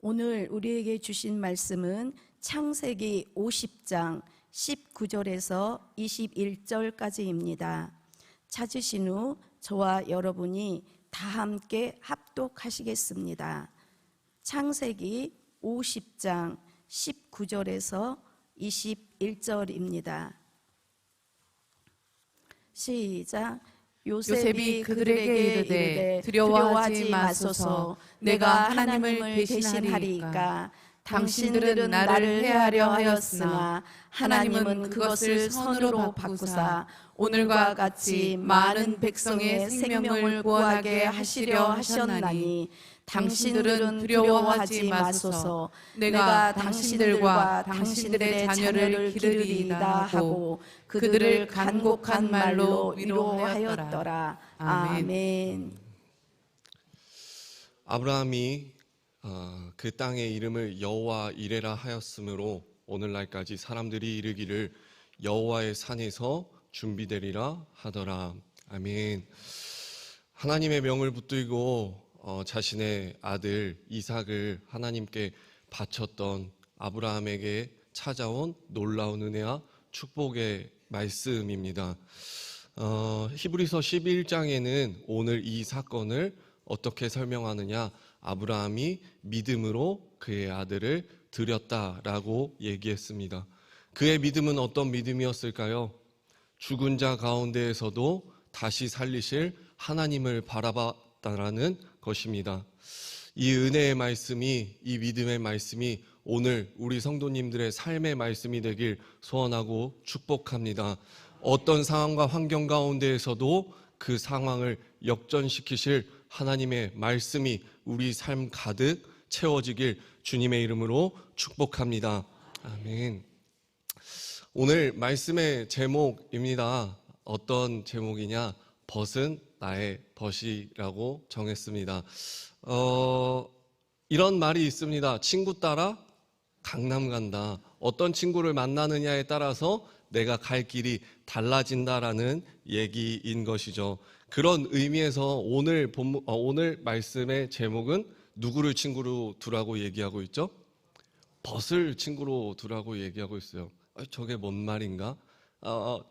오늘 우리에게 주신 말씀은 창세기 50장 19절에서 21절까지입니다. 찾으신 후 저와 여러분이 다 함께 합독하시겠습니다. 창세기 50장 19절에서 21절입니다. 시작. 요셉이 그들에게 이르되 두려워하지 마소서. 내가 하나님을 대신하리이까. 당신들은 나를 해하려 하였으나 하나님은 그것을 선으로 바꾸사 오늘과 같이 많은 백성의 생명을 구하게 하시려 하셨나니 당신들은 두려워하지 마소서. 내가 당신들과 당신들의 자녀를 기르리이다 하고 그들을 간곡한 말로 위로하였더라. 아멘. 아브라함이 그 땅의 이름을 여호와 이레라 하였으므로 오늘날까지 사람들이 이르기를 여호와의 산에서 준비되리라 하더라. 아멘. 하나님의 명을 붙들고 자신의 아들 이삭을 하나님께 바쳤던 아브라함에게 찾아온 놀라운 은혜와 축복의 말씀입니다. 히브리서 11장에는 오늘 이 사건을 어떻게 설명하느냐, 아브라함이 믿음으로 그의 아들을 드렸다라고 얘기했습니다. 그의 믿음은 어떤 믿음이었을까요? 죽은 자 가운데에서도 다시 살리실 하나님을 바라봤다라는 것입니다. 이 은혜의 말씀이, 이 믿음의 말씀이 오늘 우리 성도님들의 삶의 말씀이 되길 소원하고 축복합니다. 어떤 상황과 환경 가운데에서도 그 상황을 역전시키실 하나님의 말씀이 우리 삶 가득 채워지길 주님의 이름으로 축복합니다. 아멘. 오늘 말씀의 제목입니다. 어떤 제목이냐? 벗은 나의 벗이라고 정했습니다. 이런 말이 있습니다. 친구 따라 강남 간다. 어떤 친구를 만나느냐에 따라서 내가 갈 길이 달라진다라는 얘기인 것이죠. 그런 의미에서 오늘 말씀의 제목은 누구를 친구로 두라고 얘기하고 있죠? 벗을 친구로 두라고 얘기하고 있어요. 저게 뭔 말인가?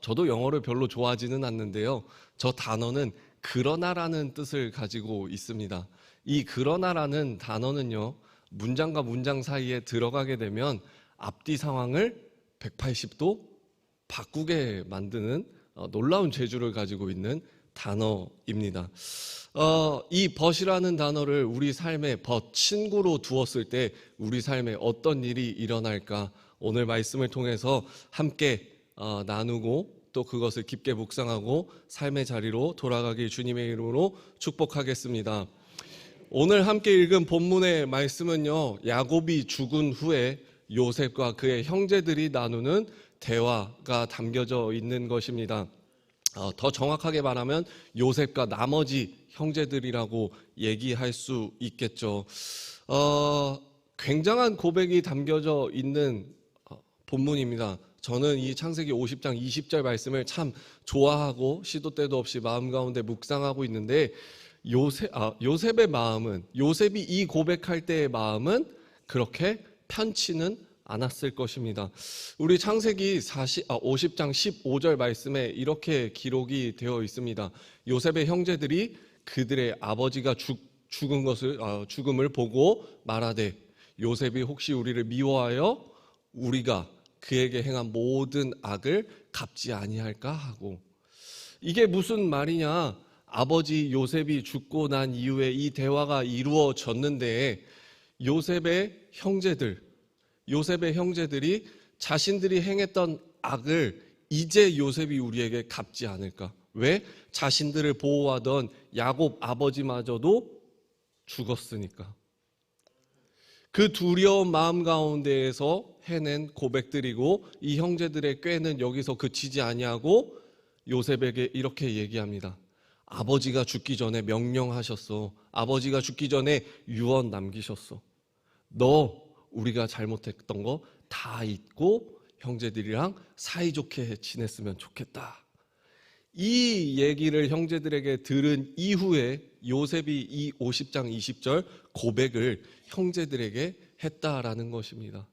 저도 영어를 별로 좋아하지는 않는데요. 저 단어는 그러나라는 뜻을 가지고 있습니다. 이 그러나라는 단어는요, 문장과 문장 사이에 들어가게 되면 앞뒤 상황을 180도 바꾸게 만드는 놀라운 재주를 가지고 있는 단어입니다. 이 벗이라는 단어를 우리 삶의 벗, 친구로 두었을 때 우리 삶에 어떤 일이 일어날까? 오늘 말씀을 통해서 함께 나누고 또 그것을 깊게 묵상하고 삶의 자리로 돌아가길 주님의 이름으로 축복하겠습니다. 오늘 함께 읽은 본문의 말씀은요, 야곱이 죽은 후에 요셉과 그의 형제들이 나누는 대화가 담겨져 있는 것입니다. 더 정확하게 말하면 요셉과 나머지 형제들이라고 얘기할 수 있겠죠. 굉장한 고백이 담겨져 있는 본문입니다. 저는 이 창세기 50장 20절 말씀을 참 좋아하고 시도 때도 없이 마음 가운데 묵상하고 있는데 요셉의 마음은, 요셉이 이 고백할 때의 마음은 그렇게 편치는 않았을 것입니다. 우리 창세기 50장 15절 말씀에 이렇게 기록이 되어 있습니다. 요셉의 형제들이 그들의 아버지가 죽음을 보고 말하되 요셉이 혹시 우리를 미워하여 우리가 그에게 행한 모든 악을 갚지 아니할까 하고, 이게 무슨 말이냐? 아버지 요셉이 죽고 난 이후에 이 대화가 이루어졌는데 요셉의 형제들이 자신들이 행했던 악을 이제 요셉이 우리에게 갚지 않을까? 왜? 자신들을 보호하던 야곱 아버지마저도 죽었으니까. 그 두려운 마음 가운데에서 해낸 고백들이고, 이 형제들의 꾀는 여기서 그치지 아니하고 요셉에게 이렇게 얘기합니다. 아버지가 죽기 전에 명령하셨어. 아버지가 죽기 전에 유언 남기셨어. 너 우리가 잘못했던 거 다 잊고 형제들이랑 사이좋게 지냈으면 좋겠다. 이 얘기를 형제들에게 들은 이후에 요셉이 이 50장 20절 고백을 형제들에게 했다라는 것입니다.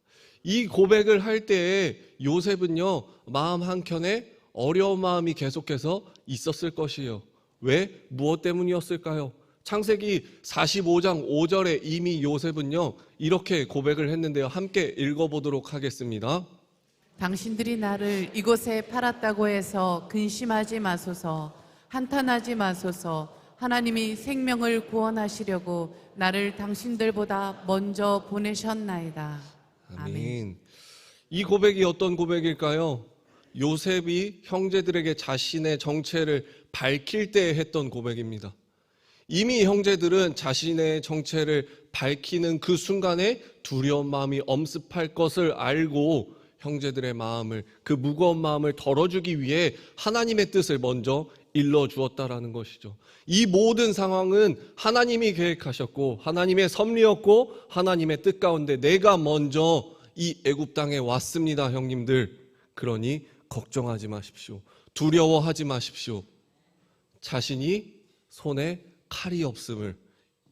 이 고백을 할 때에 요셉은요, 마음 한켠에 어려운 마음이 계속해서 있었을 것이에요. 왜? 무엇 때문이었을까요? 창세기 45장 5절에 이미 요셉은요, 이렇게 고백을 했는데요. 함께 읽어보도록 하겠습니다. 당신들이 나를 이곳에 팔았다고 해서 근심하지 마소서, 한탄하지 마소서. 하나님이 생명을 구원하시려고 나를 당신들보다 먼저 보내셨나이다. 아멘. 이 고백이 어떤 고백일까요? 요셉이 형제들에게 자신의 정체를 밝힐 때 했던 고백입니다. 이미 형제들은 자신의 정체를 밝히는 그 순간에 두려운 마음이 엄습할 것을 알고 형제들의 마음을, 그 무거운 마음을 덜어주기 위해 하나님의 뜻을 먼저 일러주었다라는 것이죠. 이 모든 상황은 하나님이 계획하셨고 하나님의 섭리였고 하나님의 뜻 가운데 내가 먼저 이 애굽 땅에 왔습니다, 형님들. 그러니 걱정하지 마십시오. 두려워하지 마십시오. 자신이 손에 칼이 없음을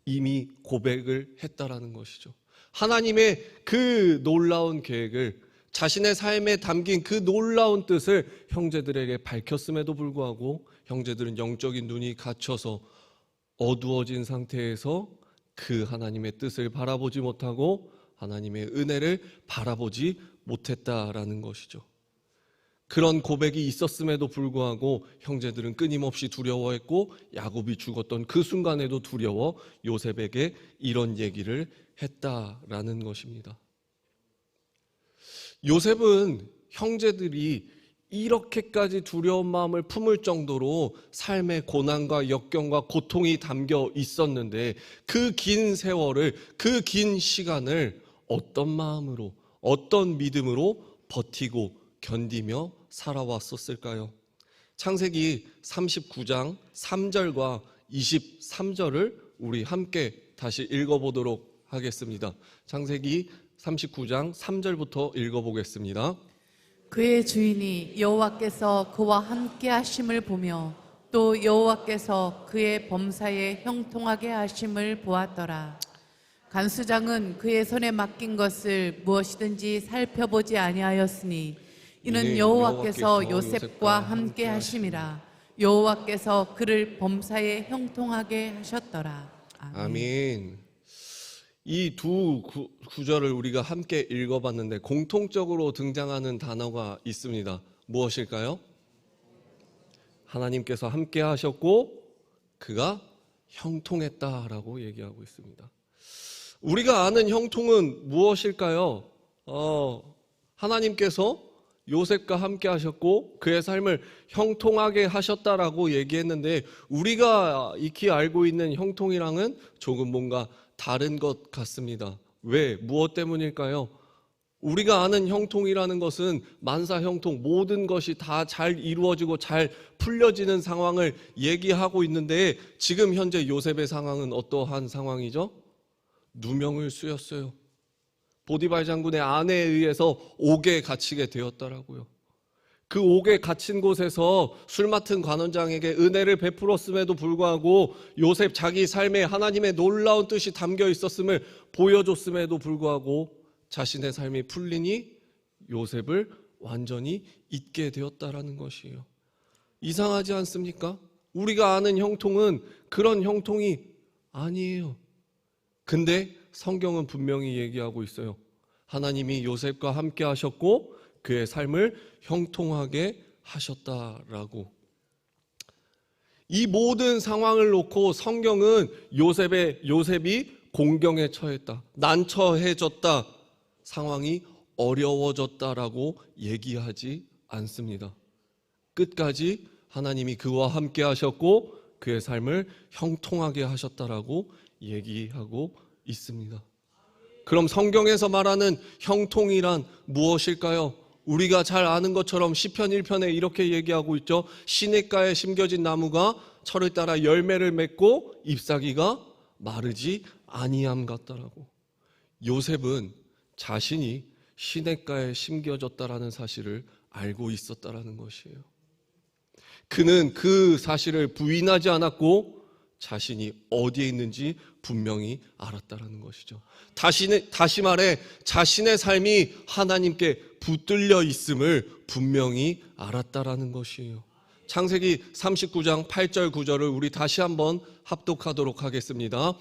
이미 고백을 했다라는 것이죠. 하나님의 그 놀라운 계획을, 자신의 삶에 담긴 그 놀라운 뜻을 형제들에게 밝혔음에도 불구하고 형제들은 영적인 눈이 갇혀서 어두워진 상태에서 그 하나님의 뜻을 바라보지 못하고 하나님의 은혜를 바라보지 못했다라는 것이죠. 그런 고백이 있었음에도 불구하고 형제들은 끊임없이 두려워했고 야곱이 죽었던 그 순간에도 두려워 요셉에게 이런 얘기를 했다라는 것입니다. 요셉은 형제들이 이렇게까지 두려운 마음을 품을 정도로 삶의 고난과 역경과 고통이 담겨 있었는데 그 긴 세월을, 그 긴 시간을 어떤 마음으로, 어떤 믿음으로 버티고 견디며 살아왔었을까요? 창세기 39장 3절과 23절을 우리 함께 다시 읽어보도록 하겠습니다. 창세기 39장 3절부터 읽어보겠습니다. 그의 주인이 여호와께서 그와 함께 하심을 보며 또 여호와께서 그의 범사에 형통하게 하심을 보았더라. 간수장은 그의 손에 맡긴 것을 무엇이든지 살펴보지 아니하였으니 이는 여호와께서 요셉과 함께 하심이라. 여호와께서 그를 범사에 형통하게 하셨더라. 아멘. 이 두 구절을 우리가 함께 읽어봤는데 공통적으로 등장하는 단어가 있습니다. 무엇일까요? 하나님께서 함께 하셨고 그가 형통했다라고 얘기하고 있습니다. 우리가 아는 형통은 무엇일까요? 하나님께서 요셉과 함께 하셨고 그의 삶을 형통하게 하셨다라고 얘기했는데 우리가 익히 알고 있는 형통이랑은 조금 뭔가 다른 것 같습니다. 왜? 무엇 때문일까요? 우리가 아는 형통이라는 것은 만사 형통, 모든 것이 다 잘 이루어지고 잘 풀려지는 상황을 얘기하고 있는데 지금 현재 요셉의 상황은 어떠한 상황이죠? 누명을 쓰였어요. 보디발 장군의 아내에 의해서 옥에 갇히게 되었더라고요. 그 옥에 갇힌 곳에서 술 맡은 관원장에게 은혜를 베풀었음에도 불구하고 요셉 자기 삶에 하나님의 놀라운 뜻이 담겨 있었음을 보여줬음에도 불구하고 자신의 삶이 풀리니 요셉을 완전히 잊게 되었다라는 것이에요. 이상하지 않습니까? 우리가 아는 형통은 그런 형통이 아니에요. 근데 성경은 분명히 얘기하고 있어요. 하나님이 요셉과 함께 하셨고 그의 삶을 형통하게 하셨다라고. 이 모든 상황을 놓고 성경은 요셉이 공경에 처했다, 난처해졌다, 상황이 어려워졌다라고 얘기하지 않습니다. 끝까지 하나님이 그와 함께 하셨고 그의 삶을 형통하게 하셨다라고 얘기하고 있습니다. 그럼 성경에서 말하는 형통이란 무엇일까요? 우리가 잘 아는 것처럼 시편 1편에 이렇게 얘기하고 있죠. 시냇가에 심겨진 나무가 철을 따라 열매를 맺고 잎사귀가 마르지 아니함 같다라고. 요셉은 자신이 시냇가에 심겨졌다라는 사실을 알고 있었다라는 것이에요. 그는 그 사실을 부인하지 않았고 자신이 어디에 있는지 분명히 알았다라는 것이죠. 다시 말해 자신의 삶이 하나님께 붙들려 있음을 분명히 알았다라는 것이에요. 창세기 39장 8절 9절을 우리 다시 한번 합독하도록 하겠습니다.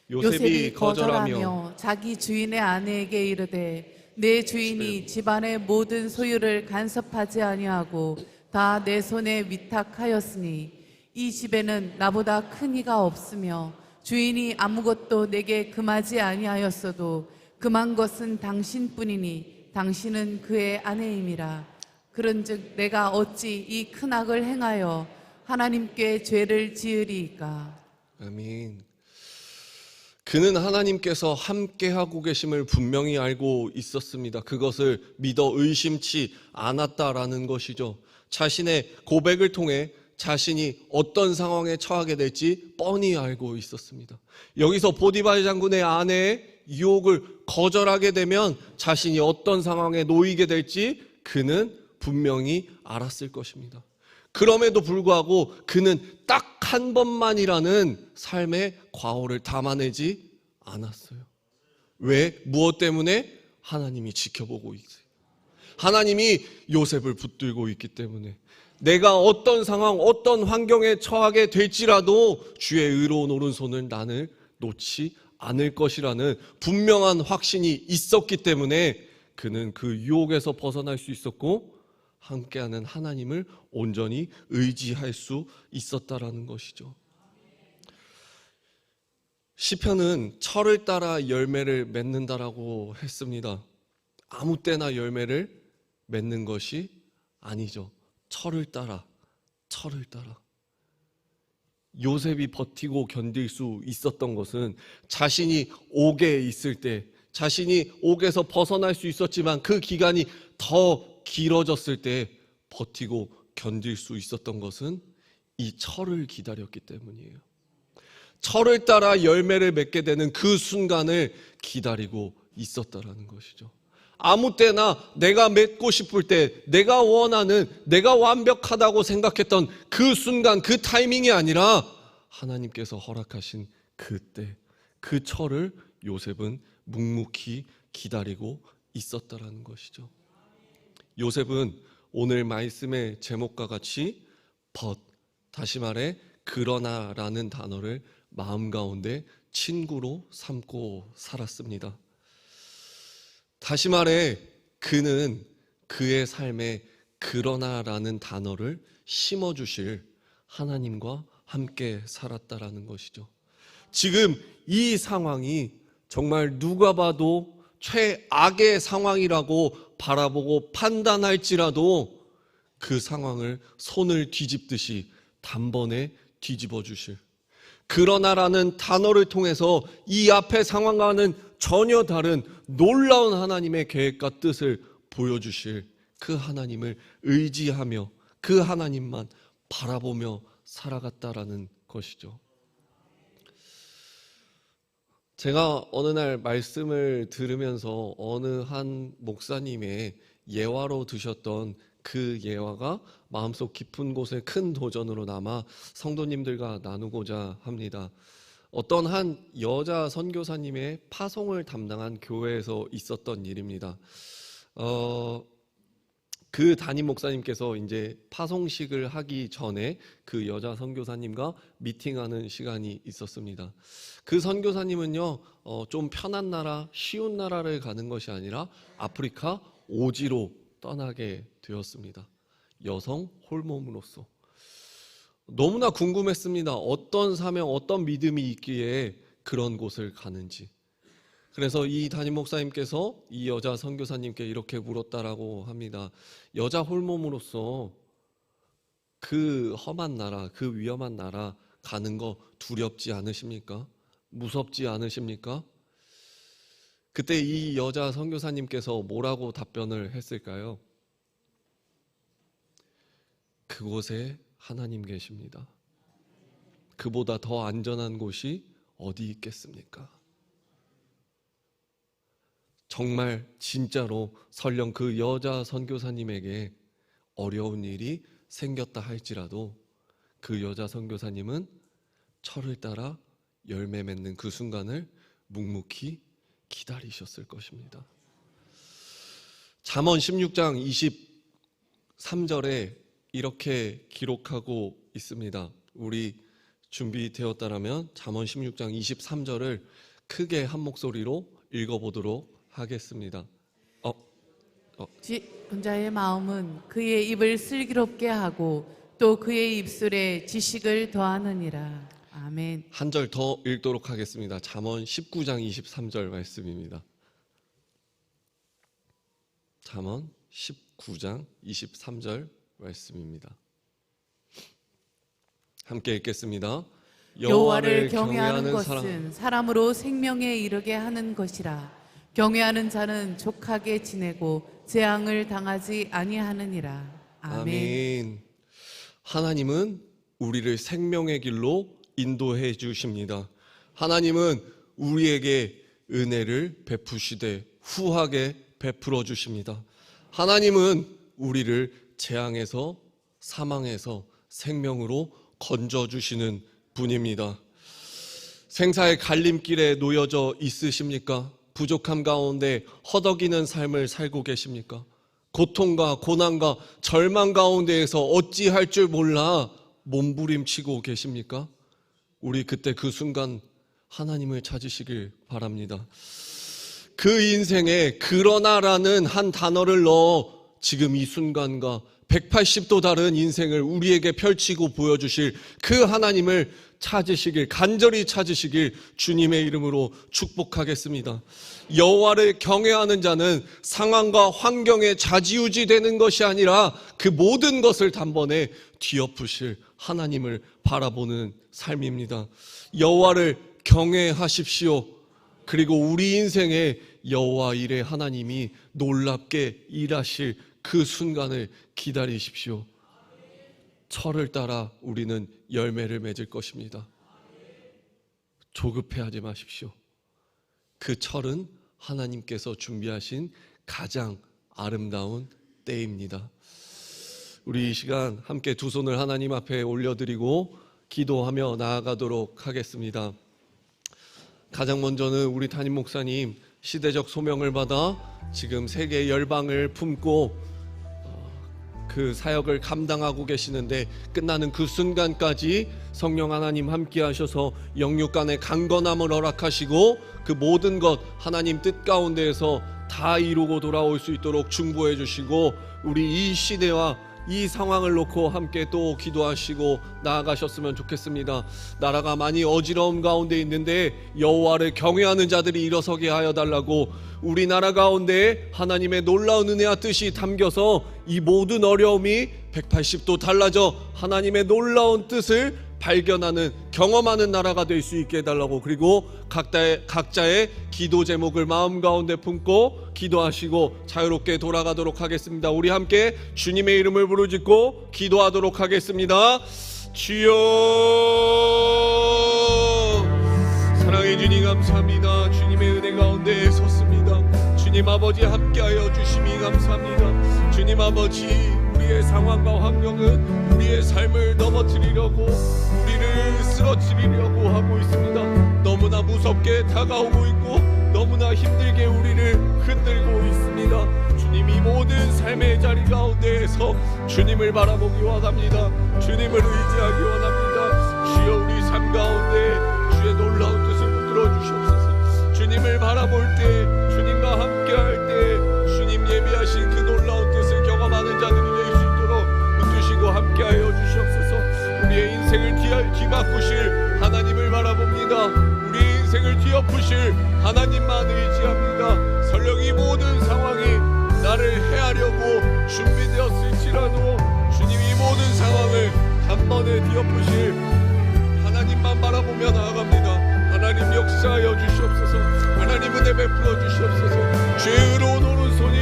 요셉이 거절하며 자기 주인의 아내에게 이르되 내 주인이 집안의 모든 소유를 간섭하지 아니하고 다 내 손에 위탁하였으니 이 집에는 나보다 큰 이가 없으며 주인이 아무것도 내게 금하지 아니하였어도 금한 것은 당신뿐이니 당신은 그의 아내임이라. 그런즉 내가 어찌 이 큰 악을 행하여 하나님께 죄를 지으리이까. 아멘. 그는 하나님께서 함께하고 계심을 분명히 알고 있었습니다. 그것을 믿어 의심치 않았다라는 것이죠. 자신의 고백을 통해 자신이 어떤 상황에 처하게 될지 뻔히 알고 있었습니다. 여기서 보디발 장군의 아내의 유혹을 거절하게 되면 자신이 어떤 상황에 놓이게 될지 그는 분명히 알았을 것입니다. 그럼에도 불구하고 그는 딱 한 번만이라는 삶의 과오를 담아내지 않았어요. 왜? 무엇 때문에? 하나님이 지켜보고 있어요. 하나님이 요셉을 붙들고 있기 때문에 내가 어떤 상황, 어떤 환경에 처하게 될지라도 주의 의로운 오른손은 나를 놓지 않을 것이라는 분명한 확신이 있었기 때문에 그는 그 유혹에서 벗어날 수 있었고 함께하는 하나님을 온전히 의지할 수 있었다라는 것이죠. 시편은 철을 따라 열매를 맺는다라고 했습니다. 아무 때나 열매를 맺는 것이 아니죠. 철을 따라. 요셉이 버티고 견딜 수 있었던 것은 자신이 옥에 있을 때, 자신이 옥에서 벗어날 수 있었지만 그 기간이 더 길어졌을 때 버티고 견딜 수 있었던 것은 이 철을 기다렸기 때문이에요. 철을 따라 열매를 맺게 되는 그 순간을 기다리고 있었다라는 것이죠. 아무 때나 내가 맺고 싶을 때 내가 원하는, 내가 완벽하다고 생각했던 그 순간, 그 타이밍이 아니라 하나님께서 허락하신 그때, 그 철을 요셉은 묵묵히 기다리고 있었다라는 것이죠. 요셉은 오늘 말씀의 제목과 같이 다시 말해 그러나라는 단어를 마음 가운데 친구로 삼고 살았습니다. 다시 말해 그는 그의 삶에 그러나라는 단어를 심어주실 하나님과 함께 살았다라는 것이죠. 지금 이 상황이 정말 누가 봐도 최악의 상황이라고 바라보고 판단할지라도 그 상황을 손을 뒤집듯이 단번에 뒤집어 주실, 그러나라는 단어를 통해서 이 앞의 상황과는 전혀 다른 놀라운 하나님의 계획과 뜻을 보여주실 그 하나님을 의지하며 그 하나님만 바라보며 살아갔다라는 것이죠. 제가 어느 날 말씀을 들으면서 어느 한 목사님의 예화로 드셨던 그 예화가 마음속 깊은 곳에 큰 도전으로 남아 성도님들과 나누고자 합니다. 어떤 한 여자 선교사님의 파송을 담당한 교회에서 있었던 일입니다. 그 담임 목사님께서 이제 파송식을 하기 전에 그 여자 선교사님과 미팅하는 시간이 있었습니다. 그 선교사님은요, 좀 편한 나라, 쉬운 나라를 가는 것이 아니라 아프리카 오지로 떠나게 되었습니다. 여성 홀몸으로서. 너무나 궁금했습니다. 어떤 사명, 어떤 믿음이 있기에 그런 곳을 가는지. 그래서 이 담임 목사님께서 이 여자 선교사님께 이렇게 물었다라고 합니다. 여자 홀몸으로서 그 험한 나라, 그 위험한 나라 가는 거 두렵지 않으십니까? 무섭지 않으십니까? 그때 이 여자 선교사님께서 뭐라고 답변을 했을까요? 그곳에 하나님 계십니다. 그보다 더 안전한 곳이 어디 있겠습니까? 정말 진짜로 설령 그 여자 선교사님에게 어려운 일이 생겼다 할지라도 그 여자 선교사님은 철을 따라 열매 맺는 그 순간을 묵묵히 기다리셨을 것입니다. 잠언 16장 23절에 이렇게 기록하고 있습니다. 우리 준비되었다라면 잠언 16장 23절을 크게 한 목소리로 읽어보도록 하겠습니다. 지존자의 마음은 그의 입을 슬기롭게 하고 또 그의 입술에 지식을 더하느니라. 아멘. 한 절 더 읽도록 하겠습니다. 잠언 19장 23절 말씀입니다. 잠언 19장 23절 말씀입니다. 함께 읽겠습니다. 여호와를 경외하는 것은 사람으로 생명에 이르게 하는 것이라. 경외하는 자는 족하게 지내고 재앙을 당하지 아니하느니라. 아멘. 하나님은 우리를 생명의 길로 인도해 주십니다. 하나님은 우리에게 은혜를 베푸시되 후하게 베풀어 주십니다. 하나님은 우리를 재앙에서 사망에서 생명으로 건져 주시는 분입니다. 생사의 갈림길에 놓여져 있으십니까? 부족함 가운데 허덕이는 삶을 살고 계십니까? 고통과 고난과 절망 가운데에서 어찌할 줄 몰라 몸부림치고 계십니까? 우리 그때 그 순간 하나님을 찾으시길 바랍니다. 그 인생에 그러나라는 한 단어를 넣어 지금 이 순간과 180도 다른 인생을 우리에게 펼치고 보여주실 그 하나님을 찾으시길, 간절히 찾으시길 주님의 이름으로 축복하겠습니다. 여호와를 경외하는 자는 상황과 환경에 좌지우지 되는 것이 아니라 그 모든 것을 단번에 뒤엎으실 하나님을 바라보는 삶입니다. 여호와를 경외하십시오. 그리고 우리 인생에 여호와 일의 하나님이 놀랍게 일하실 그 순간을 기다리십시오. 철을 따라 우리는 열매를 맺을 것입니다. 조급해하지 마십시오. 그 철은 하나님께서 준비하신 가장 아름다운 때입니다. 우리 이 시간 함께 두 손을 하나님 앞에 올려드리고 기도하며 나아가도록 하겠습니다. 가장 먼저는 우리 담임 목사님 시대적 소명을 받아 지금 세계 열방을 품고 그 사역을 감당하고 계시는데 끝나는 그 순간까지 성령 하나님 함께 하셔서 영육 간의 강건함을 허락하시고 그 모든 것 하나님 뜻 가운데에서 다 이루고 돌아올 수 있도록 중보해 주시고 우리 이 시대와 이 상황을 놓고 함께 또 기도하시고 나아가셨으면 좋겠습니다. 나라가 많이 어지러움 가운데 있는데 여호와를 경외하는 자들이 일어서게 하여 달라고 우리나라 가운데 하나님의 놀라운 은혜와 뜻이 담겨서 이 모든 어려움이 180도 달라져 하나님의 놀라운 뜻을 발견하는 경험하는 나라가 될 수 있게 해달라고 그리고 각자의 기도 제목을 마음 가운데 품고 기도하시고 자유롭게 돌아가도록 하겠습니다. 우리 함께 주님의 이름을 부르짖고 기도하도록 하겠습니다. 주여 사랑해 주님 감사합니다. 주님의 은혜 가운데 섰습니다. 주님 아버지 함께하여 주심이 감사합니다. 주님 아버지 우리의 상황과 환경은 우리의 삶을 넘어뜨리려고 우리를 쓰러뜨리려고 하고 있습니다. 너무나 무섭게 다가오고 있고 너무나 힘들게 우리를 흔들고 있습니다. 주님 이 모든 삶의 자리 가운데에서 주님을 바라보기 원합니다. 주님을 의지하기 원합니다. 주여 우리 삶 가운데 주의 놀라운 뜻을 붙들어 주시옵소서. 주님을 바라볼 때 주님과 함께할 때 주님 예비하신 그 놀라운 뜻을 경험하는 자들이 될 수 있도록 붙드시고 함께하여 주시옵소서. 우리의 인생을 뒤바꾸실 하나님을 바라봅니다. 우리의 인생을 뒤엎으실 하나님만 의지합니다. 설령 이 모든 상황이 나를 해하려고 준비되었을지라도 주님 이 모든 상황을 단번에 뒤엎으실 하나님만 바라보며 나아갑니다. 하나님 역사하여 주시옵소서. 하나님 은혜 베풀어 주시옵소서. 주의 의로운 오른손이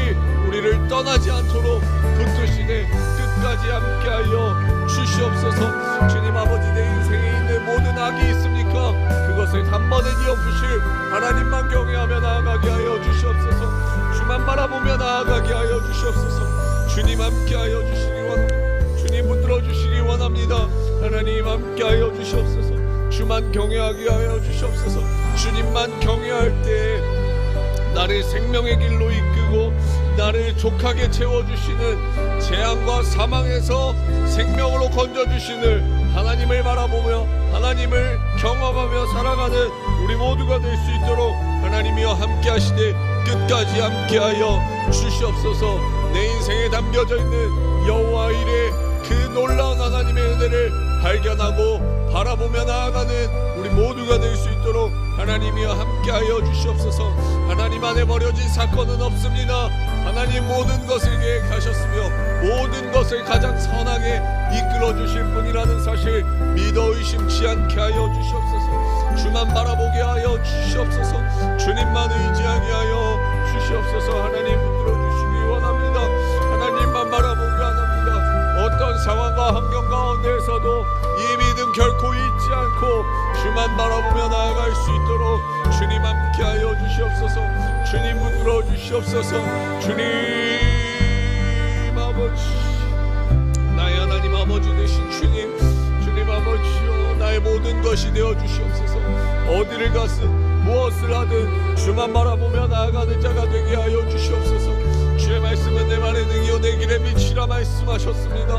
우리를 떠나지 않도록 붙드시네 끝까지 함께하여 주시옵소서. 주님 아버지 내 인생에 있는 모든 악이 있습니까? 그것을 단번에 뒤엎으실 하나님만 경외하며 나아가게 하여 주시옵소서. 주만 바라보며 나아가게 하여 주시옵소서. 주님 함께하여 주시기 원합니다. 주님 붙들어 주시기 원합니다. 하나님 함께하여 주시옵소서. 주만 경외하게 하여 주시옵소서. 주님만 경외할 때 나를 생명의 길로 이끌고 나를 족하게 채워주시는, 재앙과 사망에서 생명으로 건져주시는 하나님을 바라보며 하나님을 경험하며 살아가는 우리 모두가 될 수 있도록 하나님이여 함께 하시되 끝까지 함께하여 주시옵소서. 내 인생에 담겨져 있는 여호와 일의 그 놀라운 하나님의 은혜를 발견하고 바라보며 나아가는 우리 모두가 될 수 있도록 하나님이여 함께하여 주시옵소서. 하나님 안에 버려진 사건은 없습니다. 하나님 모든 것을 계획하셨으며 모든 것을 가장 선하게 이끌어 주실 분이라는 사실 믿어 의심치 않게 하여 주시옵소서. 주만 바라보게 하여 주시옵소서. 주님만 의지하게 하여 주시옵소서. 하나님 붙들어 주시기 원합니다. 하나님만 바라보게 합니다. 어떤 상황과 환경 가운데에서도 이 믿음 결코 잊지 않고 주만 바라보며 나아갈 수 있도록 주님 함께하여 주시옵소서. 주님 붙들어 주시옵소서. 주님 아버지, 나의 하나님 아버지 되신 주님, 주님 아버지여, 나의 모든 것이 되어 주시옵소서. 어디를 가든 무엇을 하든 주만 바라보며 나아가는 자가 되게 하여 주시옵소서. 주의 말씀은 내 말에 능이요 내 길에 빛이라 말씀하셨습니다.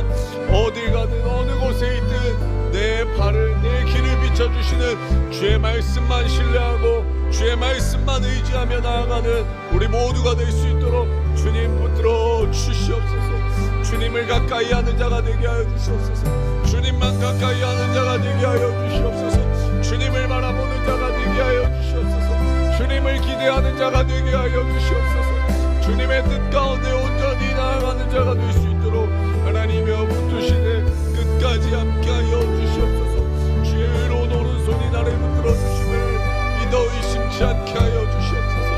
어딜 가든 어느 곳에 있든 내 발을, 내 길을 비춰주시는 주의 말씀만 신뢰하고 주의 말씀만 의지하며 나아가는 우리 모두가 될 수 있도록 주님 붙들어 주시옵소서. 주님을 가까이 하는 자가 되게 하여 주시옵소서. 주님만 가까이 하는 자가 되게 하여 주시옵소서. 주님을 바라보는 자가 되게 하여 주시옵소서. 주님을 기대하는 자가 되게 하여 주시옵소서. 주님의 뜻 가운데 온전히 나아가는 자가 될 수 있도록 하나님이여 붙드시네 끝까지 함께하여 주시옵소서. 주의 의로운 오른손이 나를 붙들어 주심을 믿어 의심치 않게 하여 주시옵소서.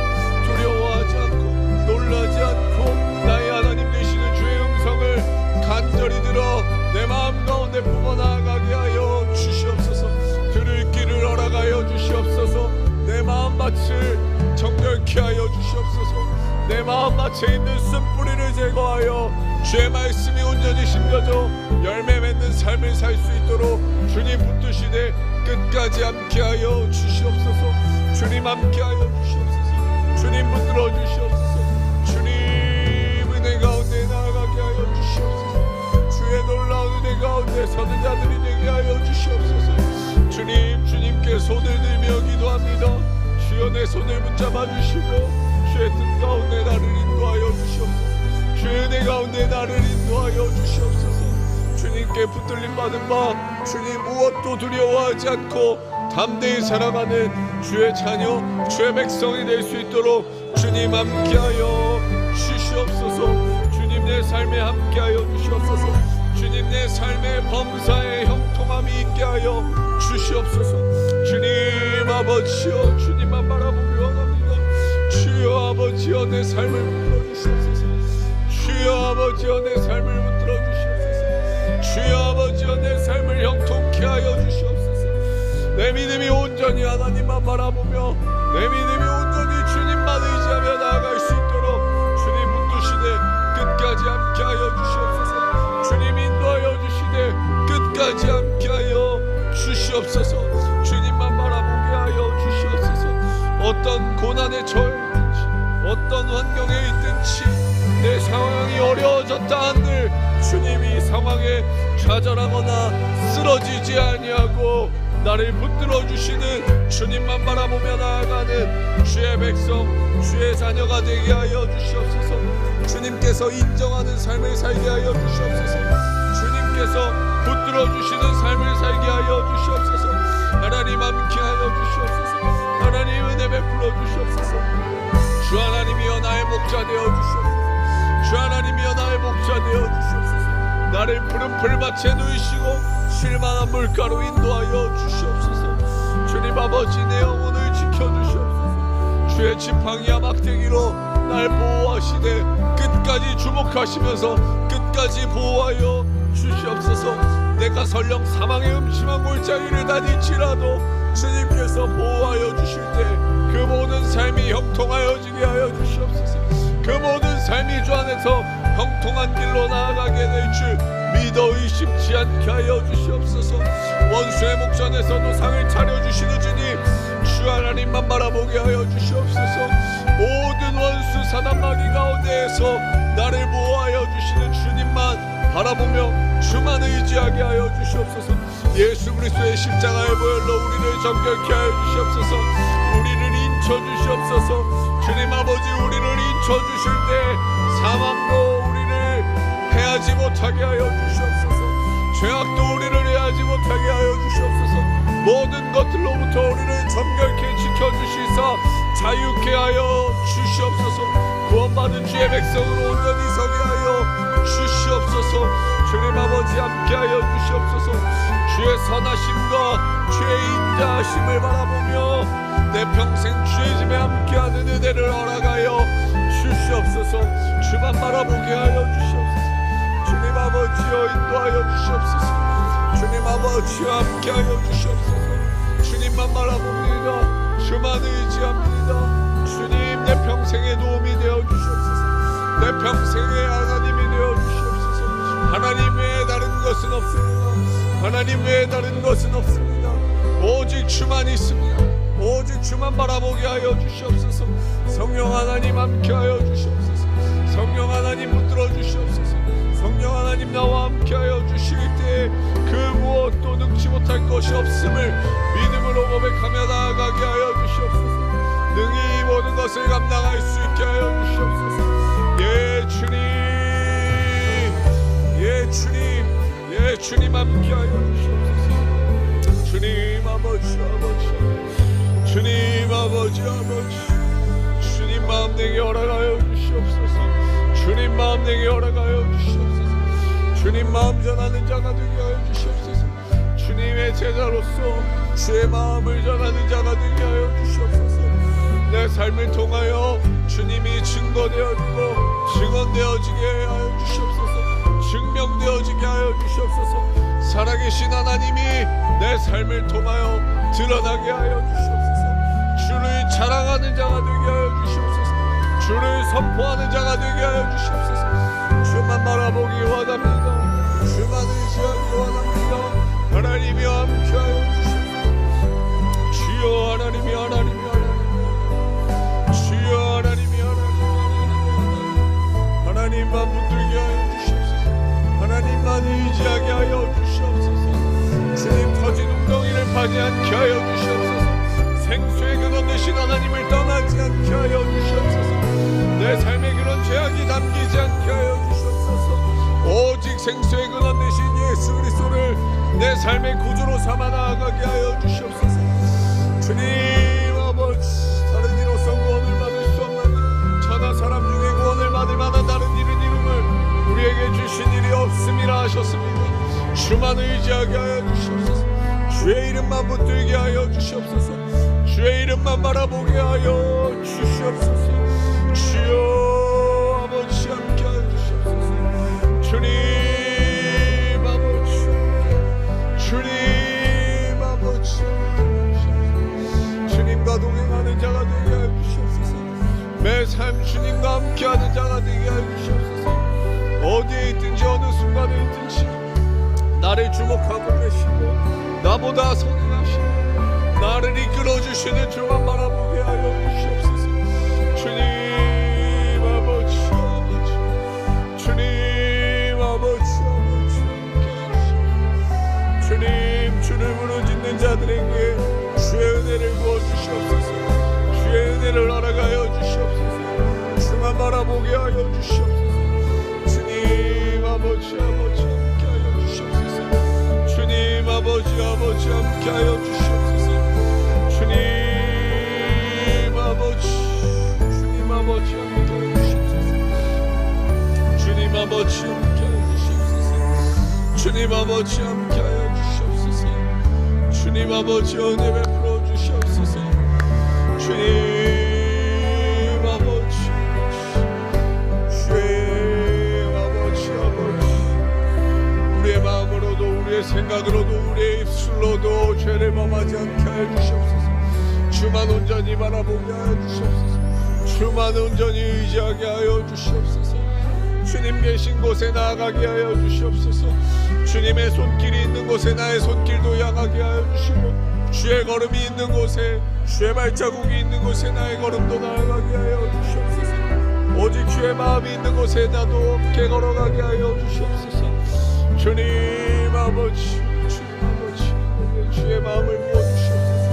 두려워하지 않고 놀라지 않고 나의 하나님 되시는 주의 음성을 간절히 들어 내 마음 가운데 품어나가게 하여 주시옵소서. 들을 길을 허락하여 주시옵소서. 내 마음밭을 정결케 하여 주시옵소서. 내 마음밭에 있는 쓴뿌리를 제거하여 주의 말씀이 온전히 심겨져 열매 맺는 삶을 살 수 있도록 주님 붙드시되 끝까지 함께하여 주시옵소서. 주님 함께하여 주시옵소서. 주님 붙들어 주시옵소서. 주님 은혜 가운데 나아가게 하여 주시옵소서. 주의 놀라운 은혜 가운데 서는 자들이 되게 하여 주시옵소서. 주님께 손을 들며 기도합니다. 주여 내 손을 붙잡아 주시고 주의 뜻 가운데 나를 인도하여 주시옵소서. 주의 은혜 가운데 나를 인도하여 주시옵소서. 주님께 붙들림 받은 바 주님 무엇도 두려워하지 않고 담대히 살아가는 주의 자녀, 주의 백성이 될 수 있도록 주님 함께하여 주시옵소서. 주님 내 삶에 함께하여 주시옵소서. 주님 내 삶의 범사에 형통함이 있게 하여 주시옵소서. 주님 아버지여, 주님만 바라보기 원합니다. 주여 아버지여 내 삶을 붙들어 주시옵소서. 주여 아버지여 내 삶을 붙들어 주시옵소서. 주여 아버지여 내 삶을 형통케 하여 주시옵소서. 내 믿음이 온전히 하나님만 바라보며 내 믿음이 온전히 주님만 의지하며 나아갈 수 있도록 주님 붙드시되 끝까지 함께하여 주시옵소서. 주님 인도하여 주시되 끝까지 함께하여 주시옵소서. 주님만 바라보게 하여 주시옵소서. 어떤 고난에 처해 어떤 환경에 있든지 내 상황이 어려워졌다 한들 주님이 상황에 좌절하거나 쓰러지지 아니하고 나를 붙들어 주시는 주님만 바라보며 나아가는 주의 백성, 주의 자녀가 되게 하여 주시옵소서. 주님께서 인정하는 삶을 살게 하여 주시옵소서. 주님께서 붙들어 주시는 삶을 살게 하여 주시옵소서. 하나님 함께 하여 주시옵소서. 하나님 은혜 베풀어 주시옵소서. 주 하나님이여 나의 목자 되어 주시옵소서. 주 하나님이여 나의 목자 되어 주시옵소서. 나를 푸른 풀밭에 누이시고 쉴만한 물가로 인도하여 주시옵소서. 주님 아버지 내 영혼을 지켜주시옵소서. 주의 지팡이와 막대기로 날 보호하시되 끝까지 주목하시면서 끝까지 보호하여 주시옵소서. 내가 설령 사망의 음침한 골짜기를 다닐지라도 주님께서 보호하여 주실 때 그 모든 삶이 형통하여지게 하여 주시옵소서. 그 모든 삶이 주 안에서 형통한 길로 나아가게 될 줄 믿어 의심치 않게 하여 주시옵소서. 원수의 목전에서도 상을 차려주시는 주님, 주 하나님만 바라보게 하여 주시옵소서. 모든 원수 사단마귀 가운데에서 나를 보호하여 주시는 주님만 바라보며 주만 의지하게 하여 주시옵소서. 예수 그리스도의 십자가의 보혈로 우리를 정결케 하여 주시옵소서. 우리를 인쳐 주시옵소서. 주님 아버지, 우리를 인쳐 주실 때 사망도 우리를 해하지 못하게 하여 주시옵소서. 죄악도 우리를 해하지 못하게 하여 주시옵소서. 모든 것들로부터 우리를 정결케 지켜주시사 자유케 하여 주시옵소서. 구원받은 주의 백성으로 온전히 서게 하여 주시옵소서. 주님 아버지, 함께하여 주시옵소서. 주의 선하심과 주의 인자하심을 바라보며 내 평생 주의 집에 함께하는 은혜를 허락하여 주시옵소서. 주만 바라보게 하여 주시옵소서. 주님 아버지여, 인도하여 주시옵소서. 주님 아버지와 함께하여 주시옵소서. 주님만 바라봅니다. 주만 의지합니다. 주님, 내 평생의 도움이 되어 주시옵소서. 내 평생의 하나님이 되어 주시옵소서. 하나님 외에 다른 것은 없습니다. 하나님 외에 다른 것은 없습니다. 오직 주만 있습니다. 오직 주만 바라보게 하여 주시옵소서. 성령 하나님 함께하여 주시옵소서. 성령 하나님 붙들어 주시옵소서. 성령 하나님 나와 함께하여 주실 때 그 무엇도 능치 못할 것이 없음을 믿음으로 고백하며 나아가게 하여 주시옵소서. 능히 이 모든 것을 감당할 수 있게 하여 주시옵소서. 예 주님, 예 주님, 예 주님 함께하여 주시옵소서. 주님 아버지, 아버지, 주님 아버지, 아버지, 주님 마음 내게 허락하여 주시옵소서. 주님 마음 내게 허락하여 주시옵소서. 주님 마음 전하는 자가 되게 하여 주시옵소서. 주님의 제자로서 주의 마음을 전하는 자가 되게 하여 주시옵소서. 내 삶을 통하여 주님이 증거되어지고 증언되어지게 하여 주시옵소서. 증명되어지게 하여 주시옵소서. 살아계신 하나님이 내 삶을 통하여 드러나게 하여 주시옵소서. 주를 자랑하는 자가 되게 하여 주시옵소서. 주를 선포하는 자가 되게 하여 주시옵소서. 주만 바라보기 원합니다. 주만 의지하기 원합니다. 하나님이 함께하여 주시옵소서. 주여 하나님이 하나님이 하나님이 주여 하나님이 하나님이 하나님만 붙들게 하여 주시옵소서. 하나님만 의지하게 하여 주시옵소서. 주님 터진 웅덩이를 파지 않게 하여 주시옵소서. 생수의 근원 되신 하나님을 떠나지 않게 하여 주시옵소서. 내 삶에 그런 죄악이 담기지 않게 하여 주시옵소서. 오직 생수의 근원 되신 예수 그리스도를 내 삶의 구주로 삼아 나아가게 하여 주시옵소서. 주님 아버지, 다른 이로서 구원을 받을 수 없는 천하 사람 중에 구원을 받을 만한 다른 이름을 우리에게 주신 일이 없음이라 하셨습니다. 주만 의지하게 하여 주시옵소서. 주의 이름만 붙들게 하여 주시옵소서. 주의 이름만 바라보게 하여 주시옵소서. 주여 아버지 함께하여 주시옵소서. 주님 아버지, 주님 아버지, 주님과 동행하는 자가 되게 하여 주시옵소서. 매 삶 주님과 함께하는 자가 되게 하여 주시옵소서. 어디에 있든지 어느 순간에 있든지 나를 주목하고 계시고 나보다 선행하시고 나를 이끌어 주시는 주만 바라보게 하여 주시옵소서. 주님 아버지, 아버지, 주님 아버지, 아버지, 주님, 주를 부르짖는 자들에게 주의 은혜를 부어 주시옵소서. 주의 은혜를 허락하여 주시옵소서. 주만 바라보게 하여 주시옵소서. 주님 아버지, 아버지 함께하여 주시옵소서. 주님 아버지, 아버지 함께하여 주시옵소서. 주님 아버지, 주님 아버지 함께하여 주시옵소서. 주님 아버지 함께하여 주시옵소서. 주님 아버지 함께하여 주시옵소서. 주님 아버지 은혜 베풀어 주시옵소서. 주님 아버지, 주님 아버지, 아버지, 우리의 마음으로도 우리의 생각으로도 우리의 입술로도 죄를 범하지 않게 하여 주시옵소서. 주만 온전히 바라보게 하여 주시옵소서. 주만 온전히 의지하게 하여 주시옵소서. 주님 계신 곳에 나아가게 하여 주시옵소서. 주님의 손길이 있는 곳에 나의 손길도 향하게 하여 주시고, 주의 걸음이 있는 곳에, 주의 발자국이 있는 곳에 나의 걸음도 나아가게 하여 주시옵소서. 오직 주의 마음이 있는 곳에 나도 함께 걸어가게 하여 주시옵소서. 주님 아버지, 주님 아버지, 내게 주의 마음을 부어주시옵소서.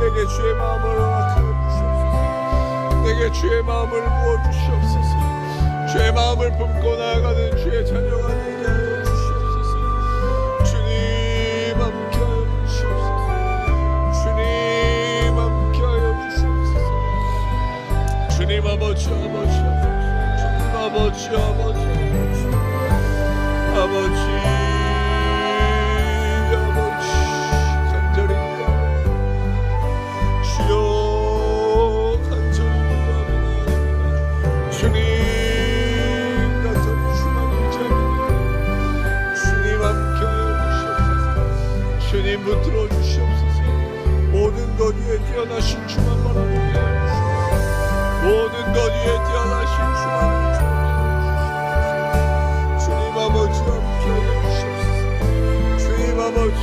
내게 주의 마음을 허락하여 주시옵소서. 내게 주의 마음을 부어주시옵소서. 주의 마음을 품고 나아가는 주의 자녀가 되게 하여 주시옵소서. 주님 함께하여 주시옵소서. 주님 함께하여 주시옵소서. 주님 아버지, 아버지, 주님 아버지, 아버지, 아버지, 아버지, 간절히 주여, 간절히 주님, 간절히 주만 의지합니다. 주님 함께하여 주시옵소서. 주님 붙들어 주시옵소서. 모든 것 위에 뛰어나신 주만 바라보게 하여 주시옵소서. 모든 것 위에 뛰어나신 주만 주님 아버지 함께하여 주시옵소서. 주님 아버지